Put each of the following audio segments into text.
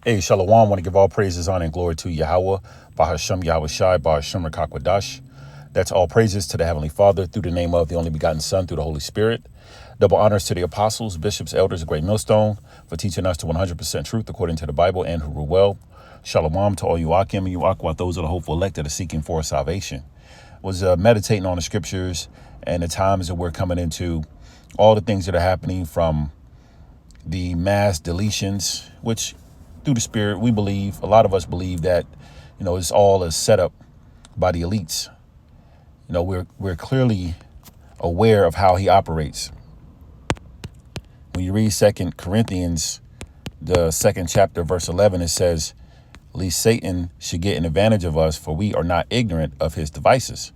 Hey, Shalom. Want to give all praises, honor, and glory to Yahweh, Bahashem Yahweh Shai, Bahashem Rakakwadash. That's all praises to the Heavenly Father through the name of the only begotten Son, through the Holy Spirit. Double honors to the apostles, bishops, elders, of Great Millstone for teaching us to 100% truth according to the Bible and who rule well. Shalom to all you Akim and you Akwat, those are the hopeful elect that are seeking for salvation. Was meditating on the scriptures and the times that we're coming into, all the things that are happening from the mass deletions, which through the Spirit, we believe, a lot of us believe that, it's all a setup by the elites. We're clearly aware of how he operates. When you read 2 Corinthians, the 2nd chapter, verse 11, it says, "Lest Satan should get an advantage of us, for we are not ignorant of his devices.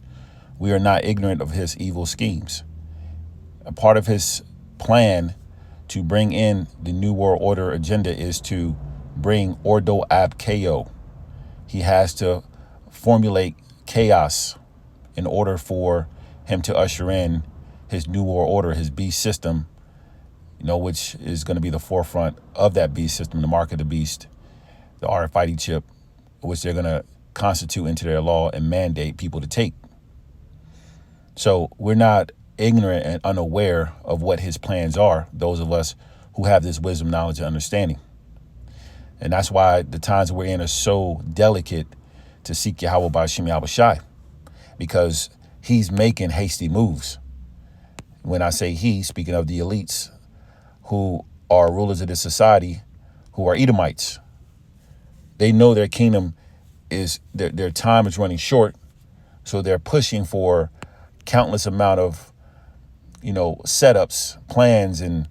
We are not ignorant of his evil schemes." A part of his plan to bring in the New World Order agenda is to bring Ordo ab Chaos. He has to formulate chaos in order for him to usher in his New World Order, his beast system, which is going to be the forefront of that beast system, the mark of the beast, the RFID chip, which they're going to constitute into their law and mandate people to take. So we're not ignorant and unaware of what his plans are, those of us who have this wisdom, knowledge, and understanding. And that's why the times we're in are so delicate to seek Yahweh by Shem Yahweh Shai, because he's making hasty moves. When I say he, speaking of the elites who are rulers of this society, who are Edomites, they know their kingdom is, their time is running short. So they're pushing for countless amount of, setups, plans, and,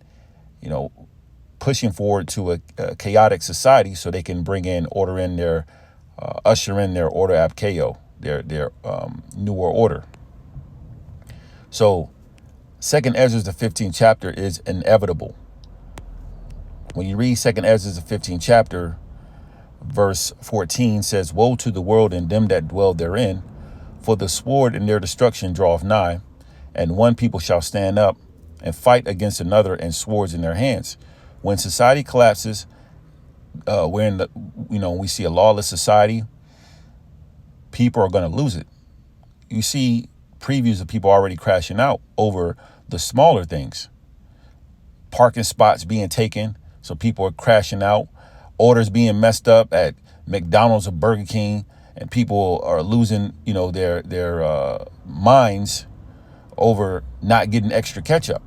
pushing forward to a chaotic society so they can bring in, usher in their Order ab Chaos, their New World Order. So 2nd Ezra, the 15th chapter, is inevitable. When you read 2nd Ezra, the 15th chapter, verse 14 says, "Woe to the world and them that dwell therein, for the sword in their destruction draweth nigh, and one people shall stand up and fight against another, and swords in their hands." When society collapses, we see a lawless society, people are going to lose it. You see previews of people already crashing out over the smaller things. Parking spots being taken, so people are crashing out. Orders being messed up at McDonald's or Burger King, and people are losing, their minds over not getting extra ketchup.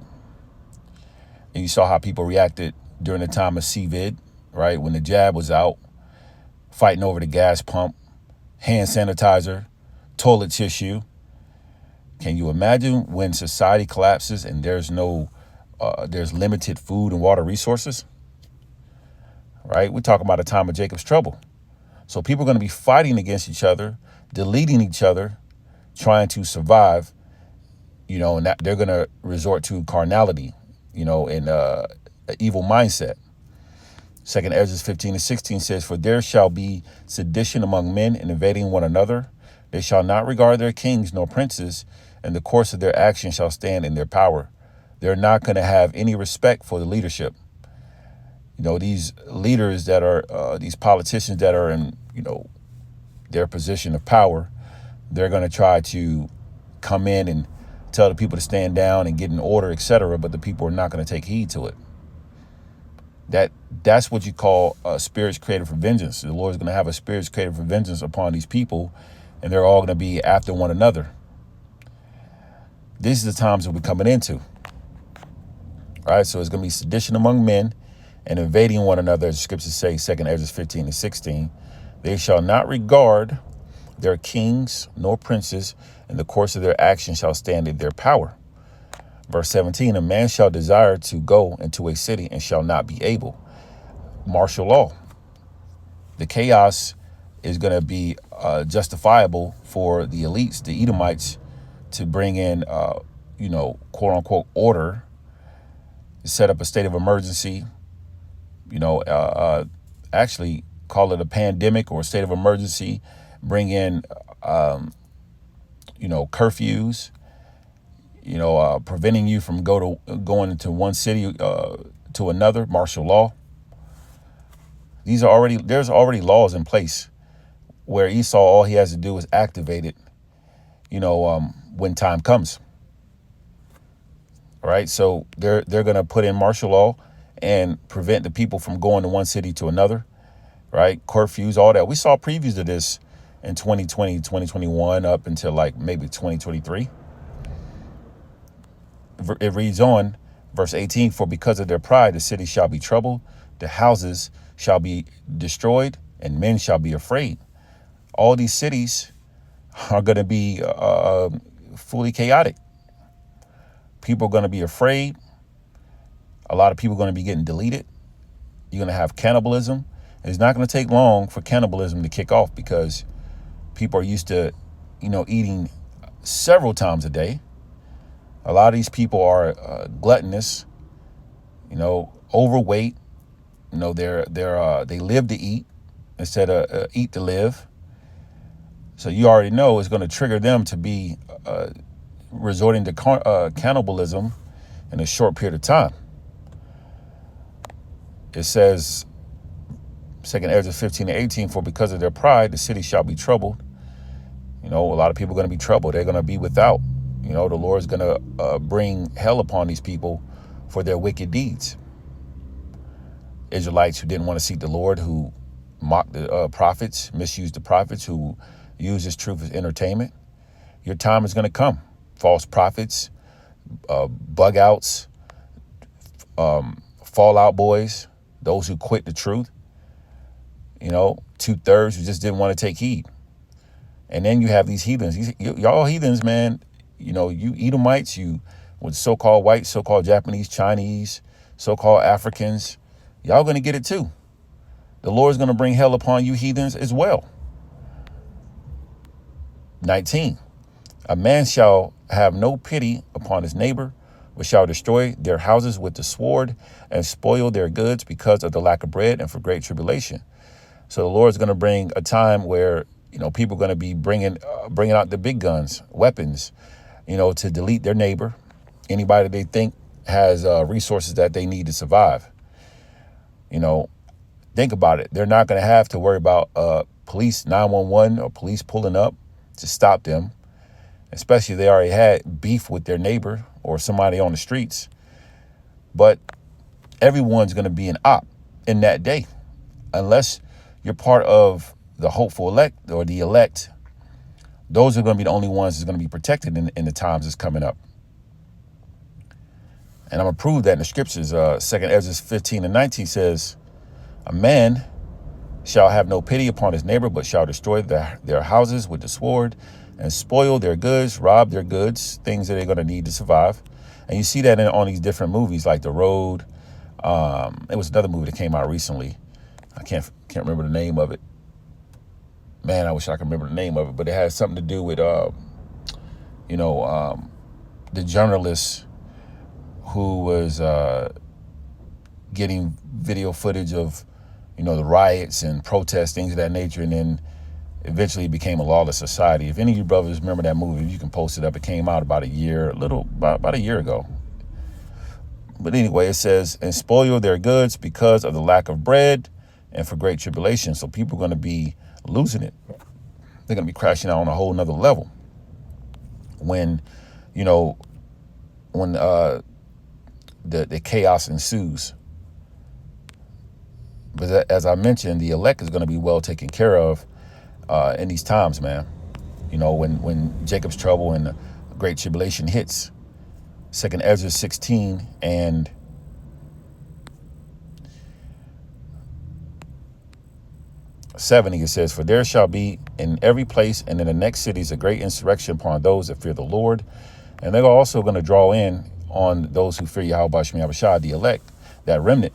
And you saw how people reacted during the time of COVID, right? When the jab was out, fighting over the gas pump, hand sanitizer, toilet tissue. Can you imagine when society collapses and there's limited food and water resources, right? We're talking about a time of Jacob's trouble. So people are going to be fighting against each other, deleting each other, trying to survive, and that they're going to resort to carnality, and an evil mindset. 2nd Ezra 15-16 says, "For there shall be sedition among men and invading one another. They shall not regard their kings nor princes, and the course of their action shall stand in their power." They're not going to have any respect for the leadership. These leaders that are, these politicians that are in, their position of power, they're going to try to come in and tell the people to stand down and get in order, etc. But the people are not going to take heed to it. That's what you call spirits created for vengeance. The Lord is going to have a spirits created for vengeance upon these people, and they're all going to be after one another. These are the times that we're coming into. All right, so it's going to be sedition among men and invading one another, as the scriptures say, 2nd Ezra 15-16. "They shall not regard their kings nor princes, and the course of their action shall stand in their power." Verse 17, "A man shall desire to go into a city and shall not be able." Martial law. The chaos is going to be justifiable for the elites, the Edomites, to bring in, quote unquote, order, set up a state of emergency, actually call it a pandemic or a state of emergency, bring in, curfews, preventing you from going into one city to another, martial law. There's already laws in place where Esau, all he has to do is activate it, when time comes. All right. So they're going to put in martial law and prevent the people from going to one city to another. Right. Curfews, all that. We saw previews of this in 2020, 2021, up until like maybe 2023. It reads on, verse 18, for because of their pride, the city shall be troubled, the houses shall be destroyed, and men shall be afraid. All these cities are going to be fully chaotic. People are going to be afraid. A lot of people are going to be getting deleted. You're going to have cannibalism. It's not going to take long for cannibalism to kick off because people are used to, eating several times a day. A lot of these people are gluttonous, overweight. They live to eat instead of eat to live. So you already know it's going to trigger them to be resorting to cannibalism in a short period of time. It says, 2 Ezra 15:18, for because of their pride, the city shall be troubled. A lot of people are going to be troubled. They're going to be without. The Lord's going to bring hell upon these people for their wicked deeds. Israelites who didn't want to seek the Lord, who mocked the prophets, misused the prophets, who used this truth as entertainment. Your time is going to come. False prophets, bug outs, fallout boys, those who quit the truth, 2/3 who just didn't want to take heed. And then you have these heathens. Y'all heathens, man, you Edomites, you with so-called white, so-called Japanese, Chinese, so-called Africans, y'all going to get it too. The Lord's going to bring hell upon you heathens as well. 19, a man shall have no pity upon his neighbor, but shall destroy their houses with the sword and spoil their goods because of the lack of bread and for great tribulation. So the Lord's going to bring a time where, people are going to be bringing out the big guns, weapons, to delete their neighbor, anybody they think has resources that they need to survive. Think about it. They're not going to have to worry about police 911 or police pulling up to stop them, especially if they already had beef with their neighbor or somebody on the streets. But everyone's going to be an op in that day, unless you're part of the hopeful elect or the elect. Those are going to be the only ones that's going to be protected in the times that's coming up. And I'm going to prove that in the scriptures. 2 Ezra 15:19 says, a man shall have no pity upon his neighbor, but shall destroy their houses with the sword and spoil their goods, rob their goods, things that they're going to need to survive. And you see that on these different movies like The Road. It was another movie that came out recently. I can't remember the name of it. Man, I wish I could remember the name of it, but it has something to do with, the journalist who was getting video footage of, the riots and protests, things of that nature, and then eventually it became a lawless society. If any of you brothers remember that movie, you can post it up. It came out about a year ago. But anyway, it says, and spoil their goods because of the lack of bread and for great tribulation. So people are going to be losing it. They're going to be crashing out on a whole nother level. When the chaos ensues. But as I mentioned, the elect is going to be well taken care of in these times, man. When Jacob's trouble and the great tribulation hits. 2 Ezra 16 and 70, it says, for there shall be in every place and in the next cities a great insurrection upon those that fear the Lord. And they're also going to draw in on those who fear Yahweh Ba'ashem Yahushua, the elect, that remnant.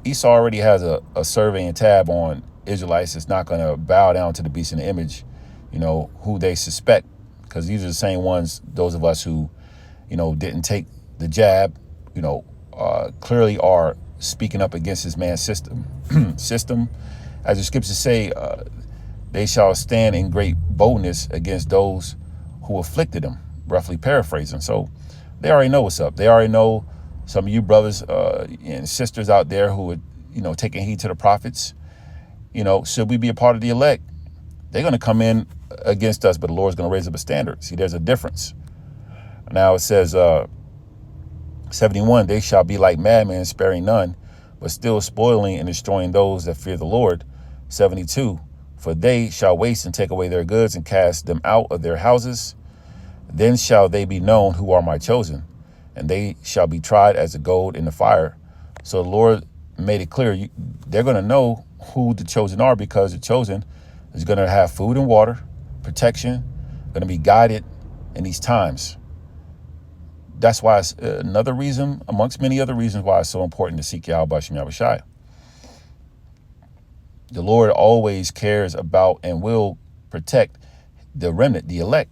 Esau already has a survey and tab on Israelites that's not going to bow down to the beast in the image, who they suspect, because these are the same ones, those of us who, didn't take the jab, clearly are speaking up against this man's system. As the scriptures say, they shall stand in great boldness against those who afflicted them, roughly paraphrasing. So they already know what's up. They already know, some of you brothers and sisters out there who would taking heed to the prophets. Should we be a part of the elect? They're going to come in against us, but the Lord's going to raise up a standard. See, there's a difference. Now it says, 71, they shall be like madmen, sparing none, but still spoiling and destroying those that fear the Lord. 72, for they shall waste and take away their goods and cast them out of their houses. Then shall they be known who are my chosen, and they shall be tried as the gold in the fire. So the Lord made it clear, they're going to know who the chosen are, because the chosen is going to have food and water, protection, going to be guided in these times. That's why it's another reason, amongst many other reasons, why it's so important to seek Yahweh B'Shem Yahweh Shai. The Lord always cares about and will protect the remnant, the elect,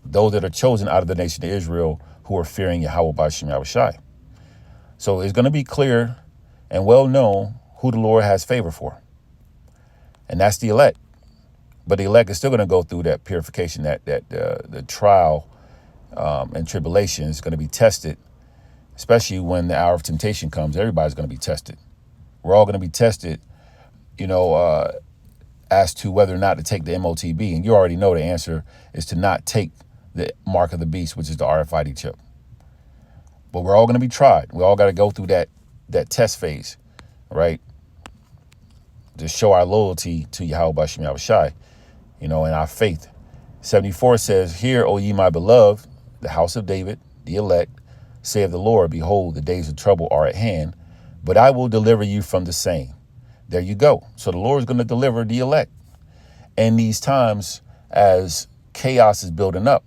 those that are chosen out of the nation of Israel who are fearing Yahweh B'Shem Yahweh Shai. So it's going to be clear and well known who the Lord has favor for. And that's the elect. But the elect is still going to go through that purification, that the trial and tribulation is going to be tested, especially when the hour of temptation comes. Everybody's going to be tested. We're all going to be tested, as to whether or not to take the MOTB. And you already know the answer is to not take the mark of the beast, which is the RFID chip. But we're all going to be tried. We all got to go through that test phase, right? To show our loyalty to Yahweh B'Shem Yahweh Shai, and our faith. 74 says, hear, O ye my beloved, the house of David, the elect, saith the Lord, behold, the days of trouble are at hand, but I will deliver you from the same. There you go. So the Lord is going to deliver the elect in these times as chaos is building up.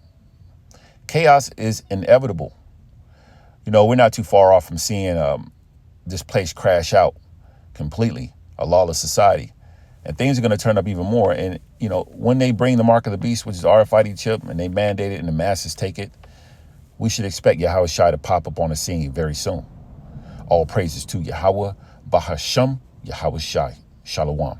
Chaos is inevitable. We're not too far off from seeing this place crash out completely, a lawless society. And things are going to turn up even more. And, when they bring the mark of the beast, which is the RFID chip, and they mandate it and the masses take it, we should expect Yahweh Shai to pop up on the scene very soon. All praises to Yahweh B'Shem Yahweh Shai. Shalom.